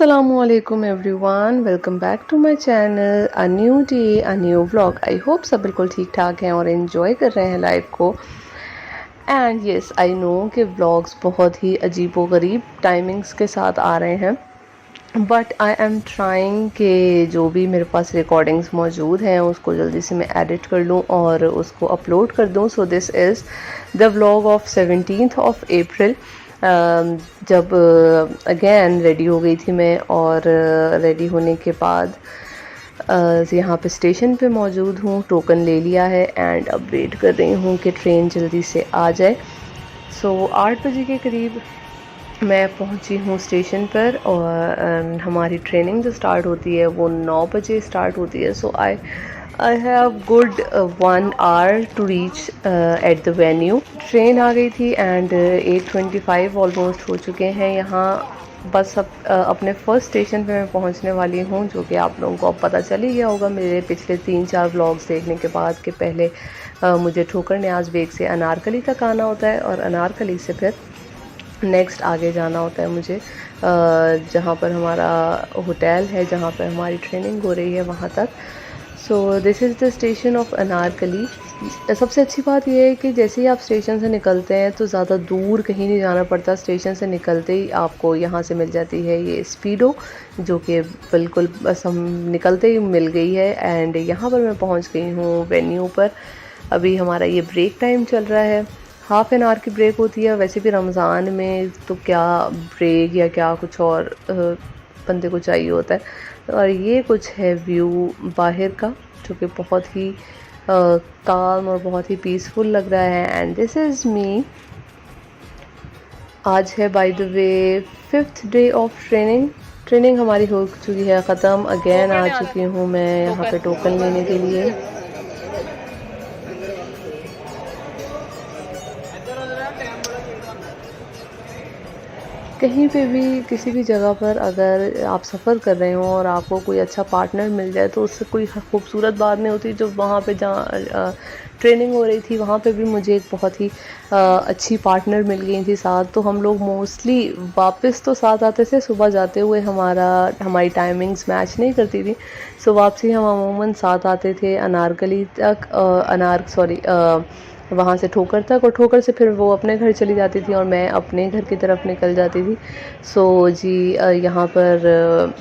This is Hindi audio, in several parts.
असलकुम everyone, welcome back to my channel. A new day a new vlog. I hope सब बिल्कुल ठीक ठाक हैं और इन्जॉय कर रहे हैं लाइफ को। एंड येस, आई नो कि व्लॉग्स बहुत ही अजीबो गरीब टाइमिंग्स के साथ आ रहे हैं, बट आई एम ट्राइंग कि जो भी मेरे पास रिकॉर्डिंग्स मौजूद हैं उसको जल्दी से मैं एडिट कर लूँ और उसको अपलोड कर दूँ। So this is the vlog of 17th of April. जब अगेन रेडी हो गई थी मैं, और रेडी होने के बाद यहाँ पे स्टेशन पे मौजूद हूँ। टोकन ले लिया है एंड अब वेट कर रही हूँ कि ट्रेन जल्दी से आ जाए। सो 8 बजे के करीब मैं पहुंची हूँ स्टेशन पर, और हमारी ट्रेनिंग जो स्टार्ट होती है वो 9 बजे स्टार्ट होती है। So I have good 1 hour to reach at the venue. Train आ गई थी एंड 8:25 ऑलमोस्ट हो चुके हैं यहाँ। बस अब अपने फर्स्ट स्टेशन पे मैं पहुंचने वाली हूँ, जो कि आप लोगों को अब पता चल ही गया होगा मेरे पिछले 3-4 व्लॉग्स देखने के बाद कि पहले मुझे ठोकर न्याज बेग से अनारकली तक आना होता है और अनारकली से फिर नेक्स्ट आगे जाना होता है मुझे जहाँ पर हमारा होटल है, जहाँ पर हमारी ट्रेनिंग हो रही है, वहाँ तक। So this is the station of Anarkali. सबसे अच्छी बात यह है कि जैसे ही आप स्टेशन से निकलते हैं तो ज़्यादा दूर कहीं नहीं जाना पड़ता। स्टेशन से निकलते ही आपको यहाँ से मिल जाती है ये स्पीडो, जो कि बिल्कुल बस हम निकलते ही मिल गई है। एंड यहाँ पर मैं पहुँच गई हूँ वेन्यू पर। अभी हमारा ये ब्रेक टाइम चल रहा है, हाफ़ एन आवर की ब्रेक होती है। वैसे भी रमज़ान में तो क्या ब्रेक या क्या कुछ और बंदे को चाहिए होता है। और ये कुछ है व्यू बाहर का, जो कि बहुत ही काम और बहुत ही पीसफुल लग रहा है। And this is me. आज है by the way 5th day of training हमारी हो चुकी है ख़त्म। अगेन आ चुकी हूँ मैं यहाँ पे टोकन लेने के लिए। कहीं पे भी किसी भी जगह पर अगर आप सफ़र कर रहे हो और आपको कोई अच्छा पार्टनर मिल जाए तो उससे कोई खूबसूरत बात नहीं होती। जो वहाँ पे जहाँ ट्रेनिंग हो रही थी वहाँ पे भी मुझे एक बहुत ही अच्छी पार्टनर मिल गई थी साथ। तो हम लोग मोस्टली वापस तो साथ आते थे, सुबह जाते हुए हमारी टाइमिंग्स मैच नहीं करती थी। सो वापसी हम अमूमन साथ आते थे अनारकली तक, वहाँ से ठोकर तक, और ठोकर से फिर वो अपने घर चली जाती थी और मैं अपने घर की तरफ निकल जाती थी। सो जी यहाँ पर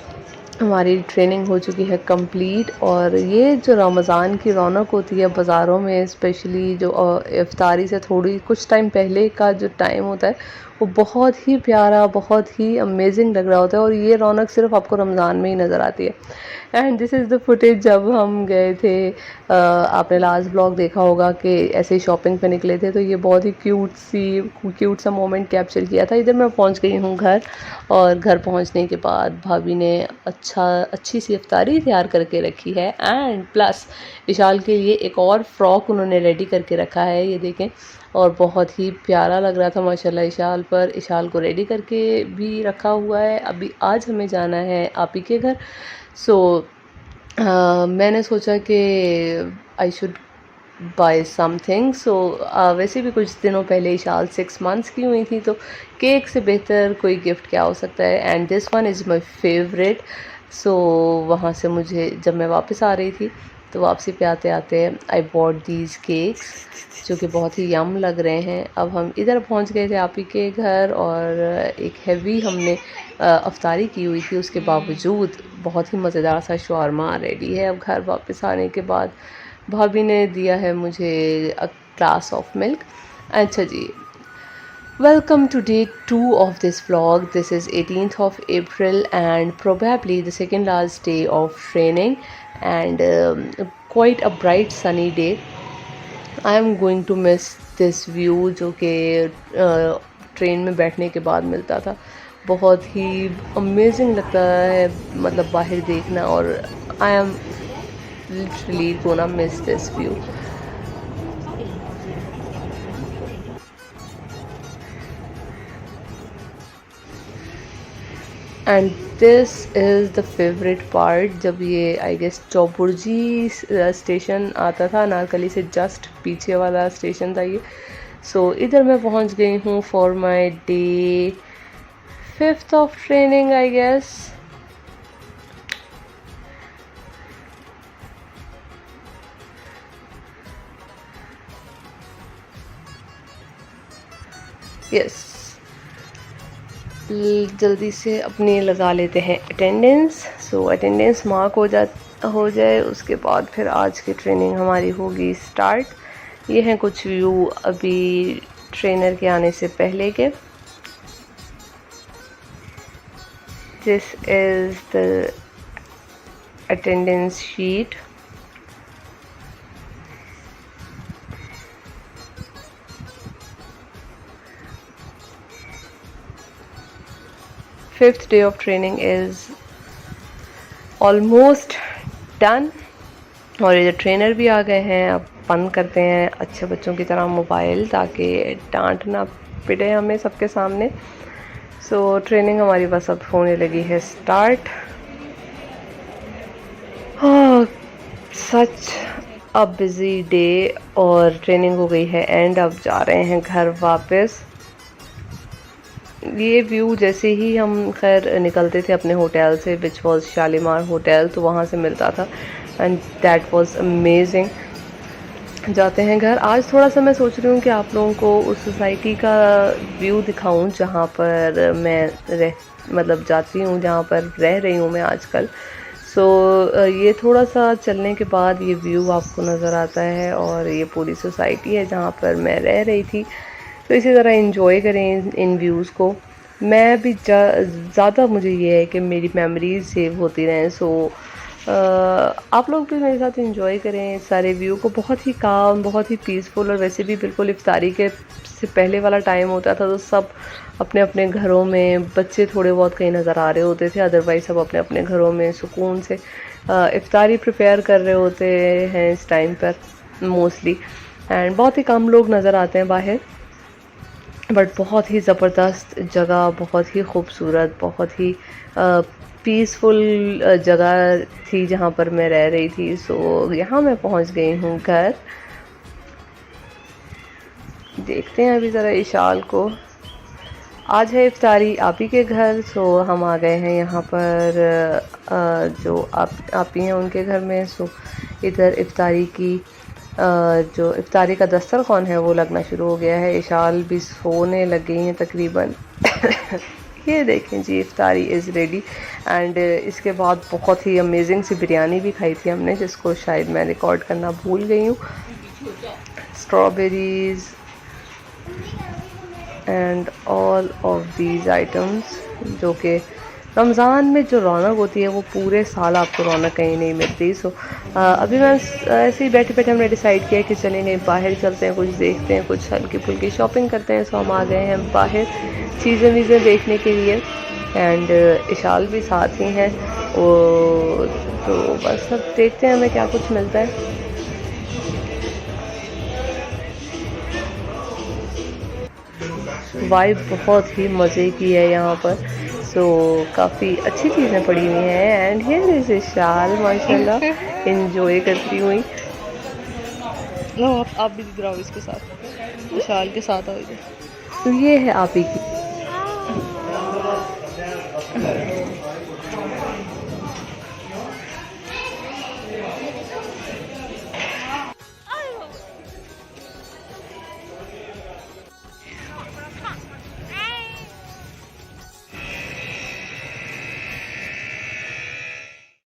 हमारी ट्रेनिंग हो चुकी है कंप्लीट। और ये जो रमज़ान की रौनक होती है बाज़ारों में, स्पेशली जो इफ्तारी से थोड़ी कुछ टाइम पहले का जो टाइम होता है, वो बहुत ही प्यारा, बहुत ही अमेजिंग लग रहा होता है। और ये रौनक सिर्फ आपको रमज़ान में ही नज़र आती है। And this is the footage जब हम गए थे। आपने लास्ट ब्लॉग देखा होगा कि ऐसे ही शॉपिंग पे निकले थे, तो ये बहुत ही क्यूट सा मोमेंट कैप्चर किया था। इधर मैं पहुंच गई हूँ घर, और घर पहुंचने के बाद भाभी ने अच्छी सी इफ्तारी तैयार करके रखी है। एंड प्लस इशाल के लिए एक और फ्रॉक उन्होंने रेडी करके रखा है, ये देखें। और बहुत ही प्यारा लग रहा था माशाल्लाह इशाल पर। इशाल को रेडी करके भी रखा हुआ है। अभी आज हमें जाना है आपी के घर। सो मैंने सोचा कि आई शुड बाय समथिंग। सो वैसे भी कुछ दिनों पहले इशाल 6 मंथ्स की हुई थी, तो केक से बेहतर कोई गिफ्ट क्या हो सकता है। And this one is my favourite. So वहाँ से मुझे जब मैं वापस आ रही थी तो वापसी पे आते आते आई बॉट दीज केक्स, जो कि बहुत ही यम लग रहे हैं। अब हम इधर पहुंच गए थे आप ही के घर, और एक हैवी हमने अफ्तारी की हुई थी। उसके बावजूद बहुत ही मज़ेदार सा शौरमा रेडी है। अब घर वापस आने के बाद भाभी ने दिया है मुझे अ ग्लास ऑफ मिल्क। अच्छा जी, welcome to day 2 of this vlog. This is 18th of April and probably the second last day of training, and quite a bright sunny day. I am going to miss this view जो कि ट्रेन में बैठने के बाद मिलता था। बहुत ही अमेजिंग लगता है, मतलब बाहर देखना। और I am literally gonna miss this view. And this is the favourite part, जब ये आई गेस चौबुर्जी स्टेशन आता था, अनारकली से जस्ट पीछे वाला स्टेशन था ये। सो इधर मैं पहुंच गई हूँ for my day 5th of training I guess. Yes, जल्दी से अपनी लगा लेते हैं अटेंडेंस। सो अटेंडेंस मार्क हो जाए उसके बाद फिर आज की ट्रेनिंग हमारी होगी स्टार्ट। ये हैं कुछ व्यू अभी ट्रेनर के आने से पहले के। This is the attendance sheet. Fifth day of training is almost done. और ये जो ट्रेनर भी आ गए हैं, अब बंद करते हैं अच्छे बच्चों की तरह मोबाइल, ताकि डांट ना पिटे हमें सबके सामने। सो ट्रेनिंग हमारी बस अब होने लगी है start. Such a busy day, और ट्रेनिंग हो गई है एंड अब जा रहे हैं घर वापस। ये व्यू जैसे ही हम खैर निकलते थे अपने होटल से, विच वॉज शालीमार होटल, तो वहाँ से मिलता था एंड दैट वाज अमेजिंग। जाते हैं घर। आज थोड़ा सा मैं सोच रही हूँ कि आप लोगों को उस सोसाइटी का व्यू दिखाऊं जहाँ पर मैं मतलब जाती हूँ, जहाँ पर रह रही हूँ मैं आजकल। सो ये थोड़ा सा चलने के बाद ये व्यू आपको नज़र आता है, और ये पूरी सोसाइटी है जहाँ पर मैं रह रही थी। तो इसी तरह एंजॉय करें इन व्यूज़ को। मैं भी ज़्यादा मुझे ये है कि मेरी मेमोरीज सेव होती रहें। सो आप लोग भी मेरे साथ एंजॉय करें इस सारे व्यू को। बहुत ही काम, बहुत ही पीसफुल, और वैसे भी बिल्कुल इफ्तारी के से पहले वाला टाइम होता था, तो सब अपने अपने घरों में, बच्चे थोड़े बहुत कहीं नज़र आ रहे होते थे, अदरवाइज़ सब अपने अपने घरों में सुकून से इफ्तारी प्रिपेयर कर रहे होते हैं इस टाइम पर मोस्टली। एंड बहुत ही कम लोग नज़र आते हैं बाहर, बट बहुत ही ज़बरदस्त जगह, बहुत ही खूबसूरत, बहुत ही पीसफुल जगह थी जहाँ पर मैं रह रही थी। सो यहाँ मैं पहुँच गई हूँ घर। देखते हैं अभी ज़रा इशाल को। आज है इफ्तारी आपी के घर। सो हम आ गए हैं यहाँ पर जो आपी हैं उनके घर में। सो इधर इफ्तारी की जो इफ्तारी का दस्तरखान है वो लगना शुरू हो गया है। इशाल भी सोने लग गई हैं तकरीबन। ये देखें जी, इफ्तारी इज़ रेडी। एंड इसके बाद बहुत ही अमेजिंग सी बिरयानी भी खाई थी हमने, जिसको शायद मैं रिकॉर्ड करना भूल गई हूँ। Strawberries and all of these items, जो कि रमज़ान में जो रौनक होती है वो पूरे साल आपको रौनक कहीं नहीं मिलती। सो अभी मैं ऐसे ही बैठे बैठे हमने डिसाइड किया कि चलेंगे बाहर, चलते हैं, कुछ देखते हैं, कुछ हल्की फुल्की शॉपिंग करते हैं। सो हम आ गए हैं बाहर चीज़ें वीज़ें देखने के लिए, एंड इशाल भी साथ ही हैं। तो बस अब देखते हैं हमें क्या कुछ मिलता है। वाइब बहुत ही मज़े की है यहाँ पर। सो काफ़ी अच्छी चीज़ें पड़ी हुई हैं। एंड हियर इज़ इशाल, माशाल्लाह एंजॉय करती हुई। लो आप भी इधर आओ, इसके साथ, इशाल के साथ आओ इधर। तो ये है आप ही की